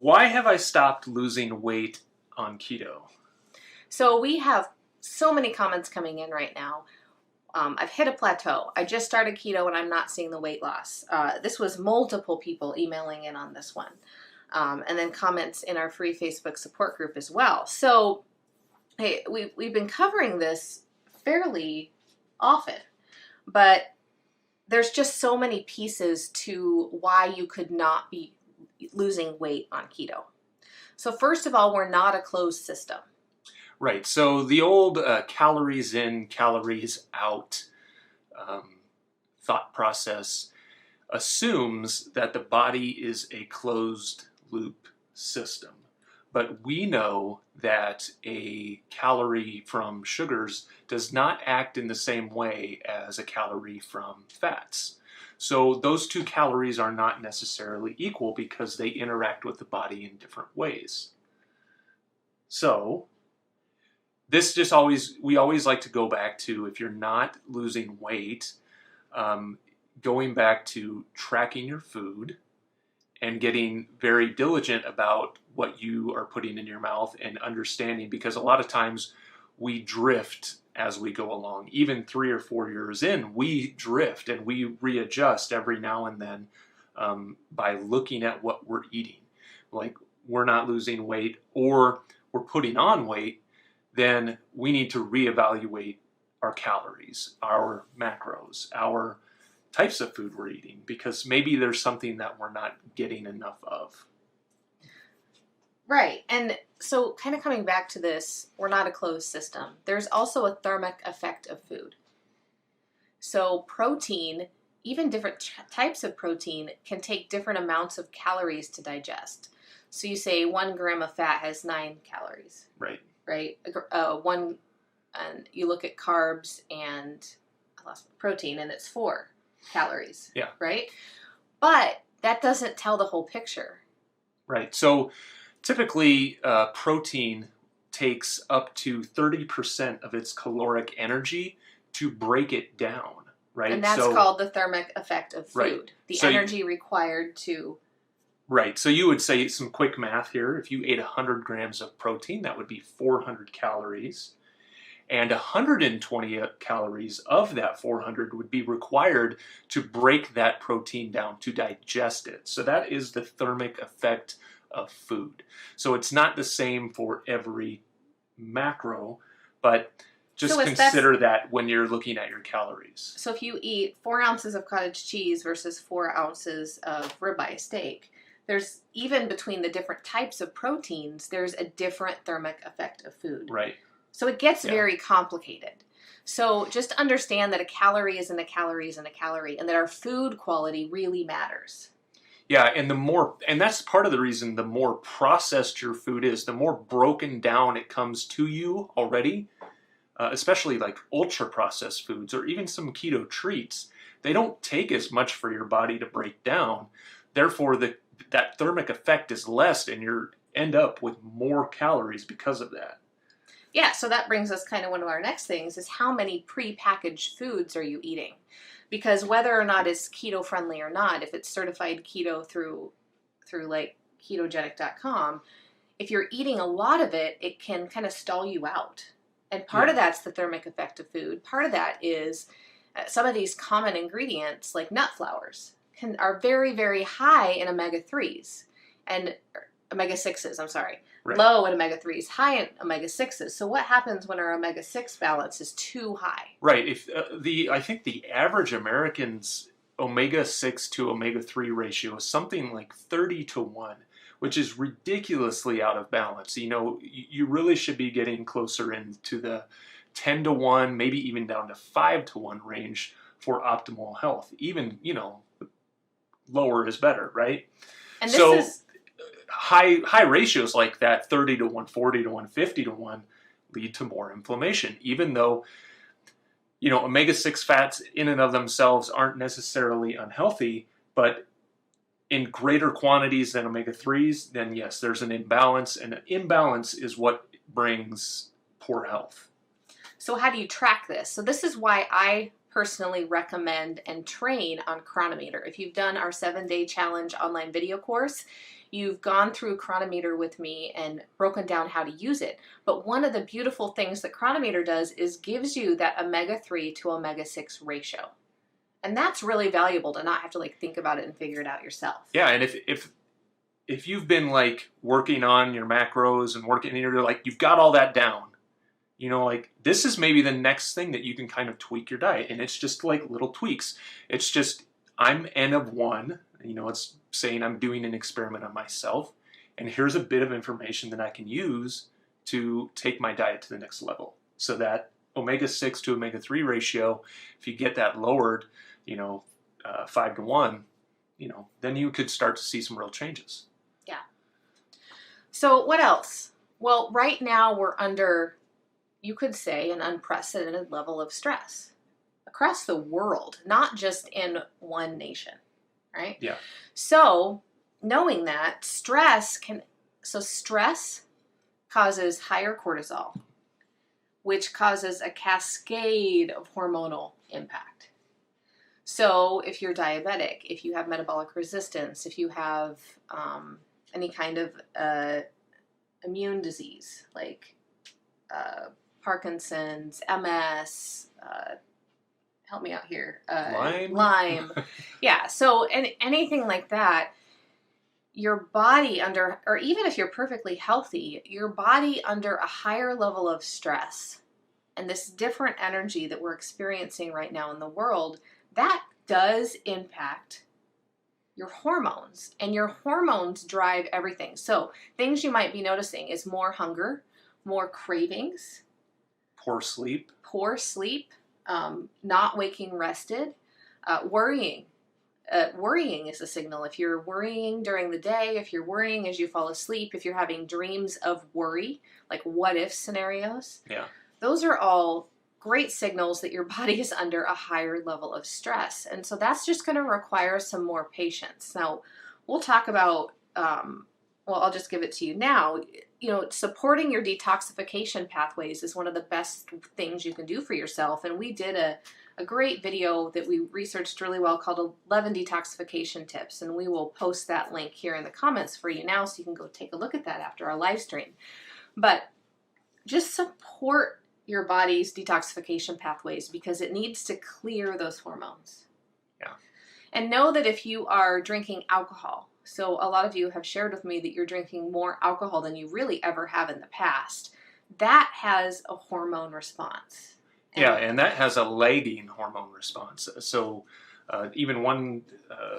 Why have I stopped losing weight on keto? So we have so many comments coming in right now. I've hit a plateau. I just started keto and I'm not seeing the weight loss. This was multiple people emailing in on this one. And then comments in our free Facebook support group as well. So hey, we've been covering this fairly often, but there's just so many pieces to why you could not be losing weight on keto. So first of all, we're not a closed system. Right, so the old calories in, calories out thought process assumes that the body is a closed loop system. But we know that a calorie from sugars does not act in the same way as a calorie from fats. So those two calories are not necessarily equal because they interact with the body in different ways. So this just we always like to go back to, if you're not losing weight, going back to tracking your food and getting very diligent about what you are putting in your mouth and understanding, because a lot of times we drift as we go along. Even 3 or 4 years in, we drift and we readjust every now and then by looking at what we're eating. Like, we're not losing weight or we're putting on weight, then we need to reevaluate our calories, our macros, our types of food we're eating, because maybe there's something that we're not getting enough of. Right. And so kind of coming back to this, we're not a closed system. There's also a thermic effect of food. So protein, even different types of protein, can take different amounts of calories to digest. So you say 1 gram of fat has 9 calories. Right. Right. And you look at carbs and protein, and it's 4 calories. Yeah. Right. But that doesn't tell the whole picture. Right. So typically, protein takes up to 30% of its caloric energy to break it down. Right. And that's called the thermic effect of food. Right. The energy required to. Right. So you would say, some quick math here, if you ate 100 grams of protein, that would be 400 calories. And 120 calories of that 400 would be required to break that protein down, to digest it. So that is the thermic effect of food. So it's not the same for every macro, but just consider that when you're looking at your calories. So if you eat 4 ounces of cottage cheese versus 4 ounces of ribeye steak, there's, even between the different types of proteins, there's a different thermic effect of food. Right. So it gets very complicated. So just understand that a calorie isn't a calorie isn't a calorie, and that our food quality really matters. Yeah, and that's part of the reason, the more processed your food is, the more broken down it comes to you already, especially like ultra processed foods or even some keto treats. They don't take as much for your body to break down. Therefore, that thermic effect is less, and you end up with more calories because of that. Yeah, so that brings us kind of one of our next things is, how many pre-packaged foods are you eating? Because whether or not it's keto friendly or not, if it's certified keto through like ketogenic.com, if you're eating a lot of it, it can kind of stall you out. And part of that's the thermic effect of food. Part of that is some of these common ingredients, like nut flours, are very, very high in omega-3s and omega-6s, I'm sorry. Right. Low in omega-3s, high in omega-6s. So what happens when our omega-6 balance is too high? Right. If I think the average American's omega-6 to omega-3 ratio is something like 30-1, which is ridiculously out of balance. You know, you really should be getting closer into the 10-1, maybe even down to 5-1 range for optimal health. Even, lower is better, right? And this is high ratios like that, 30-1, 40-1, 50-1, lead to more inflammation, even though, omega-6 fats in and of themselves aren't necessarily unhealthy, but in greater quantities than omega-3s, then yes, there's an imbalance, and an imbalance is what brings poor health. So how do you track this? So this is why I personally recommend and train on Chronometer. If you've done our 7-day challenge online video course, You've gone through Chronometer with me and broken down how to use it. But one of the beautiful things that Chronometer does is gives you that omega-3 to omega-6 ratio. And that's really valuable to not have to like think about it and figure it out yourself. Yeah, and if you've been like working on your macros and working, and you're like, you've got all that down, you know, like this is maybe the next thing that you can kind of tweak your diet. And it's just like little tweaks. It's just, I'm N of 1, you know, it's saying I'm doing an experiment on myself. And here's a bit of information that I can use to take my diet to the next level. So that omega-6 to omega-3 ratio, if you get that lowered, you know, 5 to 1, you know, then you could start to see some real changes. Yeah. So what else? Well, right now we're under, you could say, an unprecedented level of stress across the world, not just in one nation, right? Yeah. So knowing that stress causes higher cortisol, which causes a cascade of hormonal impact. So if you're diabetic, if you have metabolic resistance, if you have any kind of immune disease like Parkinson's, MS, help me out here, Lyme. Yeah, so anything like that, your body under, or even if you're perfectly healthy, your body under a higher level of stress and this different energy that we're experiencing right now in the world, that does impact your hormones, and your hormones drive everything. So things you might be noticing is more hunger, more cravings, poor sleep, not waking rested, worrying. Worrying is a signal. If you're worrying during the day, if you're worrying as you fall asleep, if you're having dreams of worry, like what if scenarios, yeah, those are all great signals that your body is under a higher level of stress. And so that's just going to require some more patience. Now, we'll talk about, I'll just give it to you now. You know, supporting your detoxification pathways is one of the best things you can do for yourself. And we did a great video that we researched really well called 11 Detoxification Tips. And we will post that link here in the comments for you now so you can go take a look at that after our live stream. But just support your body's detoxification pathways because it needs to clear those hormones. Yeah. And know that if you are drinking alcohol, so a lot of you have shared with me that you're drinking more alcohol than you really ever have in the past, that has a hormone response. And that has a lagging hormone response. So even one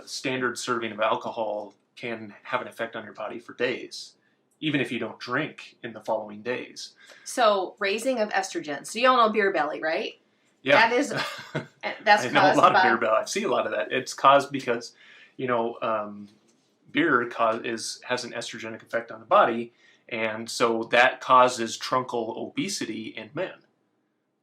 standard serving of alcohol can have an effect on your body for days, even if you don't drink in the following days. So raising of estrogen. So you all know beer belly, right? Yeah. That's I know a lot of beer belly. I see a lot of that. It's caused because, you know, beer has an estrogenic effect on the body, and so that causes truncal obesity in men.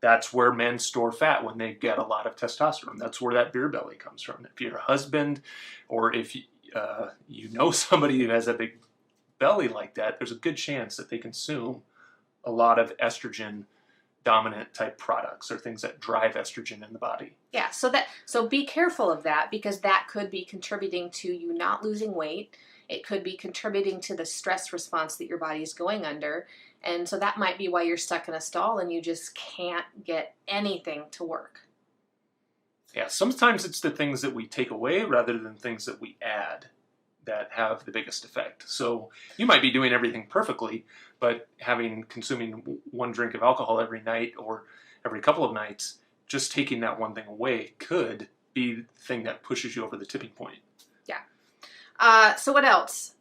That's where men store fat when they get a lot of testosterone. That's where that beer belly comes from. If you're a husband, or if you know somebody who has a big belly like that, there's a good chance that they consume a lot of estrogen dominant type products or things that drive estrogen in the body. Yeah, so be careful of that because that could be contributing to you not losing weight. It could be contributing to the stress response that your body is going under. And so that might be why you're stuck in a stall and you just can't get anything to work. Yeah, sometimes it's the things that we take away rather than things that we add that have the biggest effect. So you might be doing everything perfectly, but consuming one drink of alcohol every night or every couple of nights, just taking that one thing away could be the thing that pushes you over the tipping point. Yeah. So what else?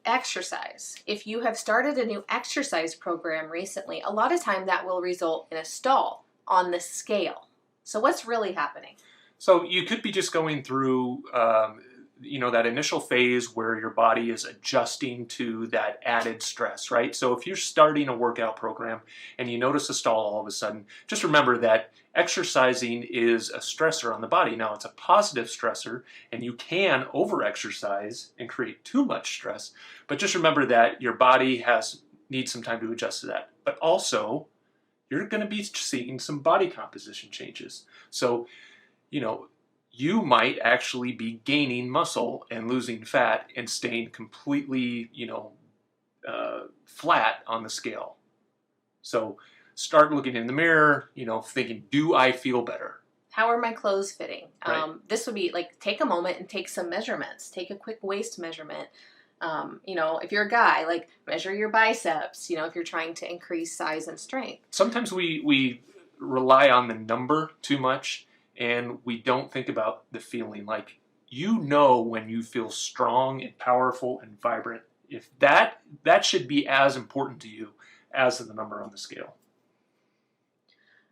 Exercise. If you have started a new exercise program recently, a lot of time that will result in a stall on the scale. So what's really happening? So you could be just going through that initial phase where your body is adjusting to that added stress, right? So if you're starting a workout program and you notice a stall all of a sudden, just remember that exercising is a stressor on the body. Now, it's a positive stressor, and you can over-exercise and create too much stress, but just remember that your body needs some time to adjust to that. But also, you're going to be seeing some body composition changes. So, you might actually be gaining muscle and losing fat and staying completely, flat on the scale. So start looking in the mirror, thinking, do I feel better? How are my clothes fitting? Right. This would be like, take a moment and take some measurements. Take a quick waist measurement. If you're a guy, like measure your biceps, if you're trying to increase size and strength. Sometimes we rely on the number too much and we don't think about the feeling. Like, when you feel strong and powerful and vibrant, if that should be as important to you as the number on the scale.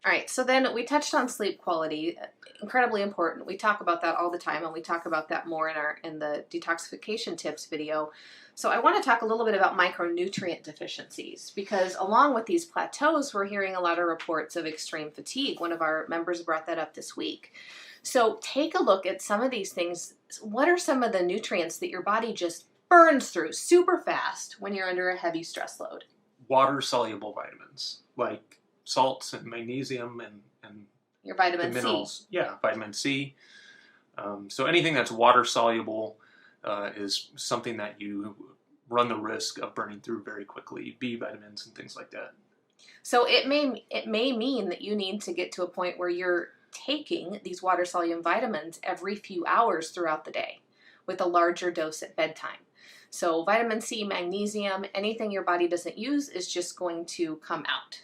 All right, so then we touched on sleep quality, incredibly important. We talk about that all the time, and we talk about that more in the detoxification tips video. So I want to talk a little bit about micronutrient deficiencies, because along with these plateaus, we're hearing a lot of reports of extreme fatigue. One of our members brought that up this week. So take a look at some of these things. What are some of the nutrients that your body just burns through super fast when you're under a heavy stress load? Water-soluble vitamins, like salts and magnesium and your vitamin minerals. C. Yeah, vitamin C. So anything that's water-soluble is something that you run the risk of burning through very quickly. B vitamins and things like that. So it may mean that you need to get to a point where you're taking these water-soluble vitamins every few hours throughout the day with a larger dose at bedtime. So vitamin C, magnesium, anything your body doesn't use is just going to come out.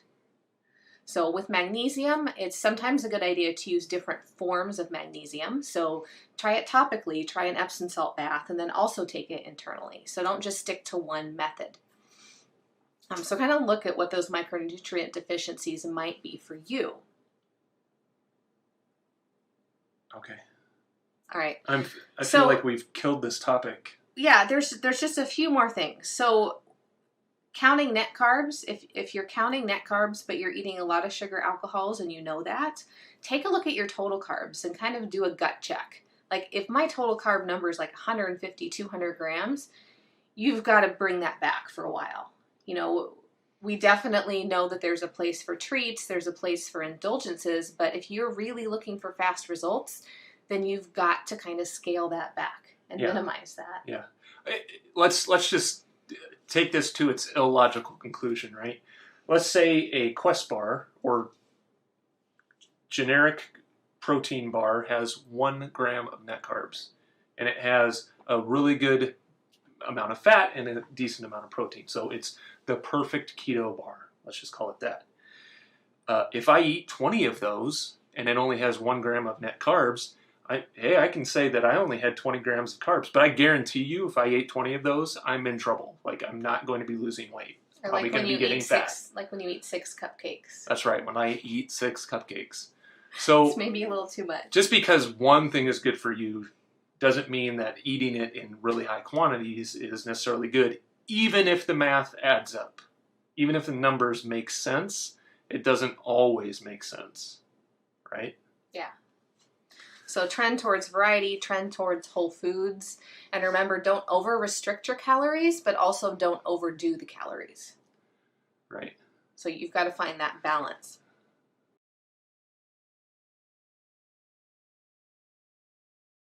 So with magnesium, it's sometimes a good idea to use different forms of magnesium. So try it topically, try an Epsom salt bath, and then also take it internally. So don't just stick to one method. So kind of look at what those micronutrient deficiencies might be for you. Okay. All right. I feel like we've killed this topic. Yeah, there's just a few more things. So counting net carbs, if you're counting net carbs but you're eating a lot of sugar alcohols and you know that, take a look at your total carbs and kind of do a gut check. Like, if my total carb number is like 150, 200 grams, you've got to bring that back for a while. We definitely know that there's a place for treats, there's a place for indulgences, but if you're really looking for fast results, then you've got to kind of scale that back and minimize that. Yeah. Let's just take this to its illogical conclusion, right? Let's say a Quest bar or generic protein bar has 1 gram of net carbs, and it has a really good amount of fat and a decent amount of protein. So it's the perfect keto bar. Let's just call it that. If I eat 20 of those and it only has 1 gram of net carbs, I can say that I only had 20 grams of carbs, but I guarantee you if I ate 20 of those, I'm in trouble. Like, I'm not going to be losing weight. Or Probably going to be getting fat. Like when you eat 6 cupcakes. That's right, when I eat 6 cupcakes. So it's maybe a little too much. Just because one thing is good for you doesn't mean that eating it in really high quantities is necessarily good, even if the math adds up. Even if the numbers make sense, it doesn't always make sense, right? Yeah. So trend towards variety, trend towards whole foods. And remember, don't over-restrict your calories, but also don't overdo the calories. Right. So you've got to find that balance.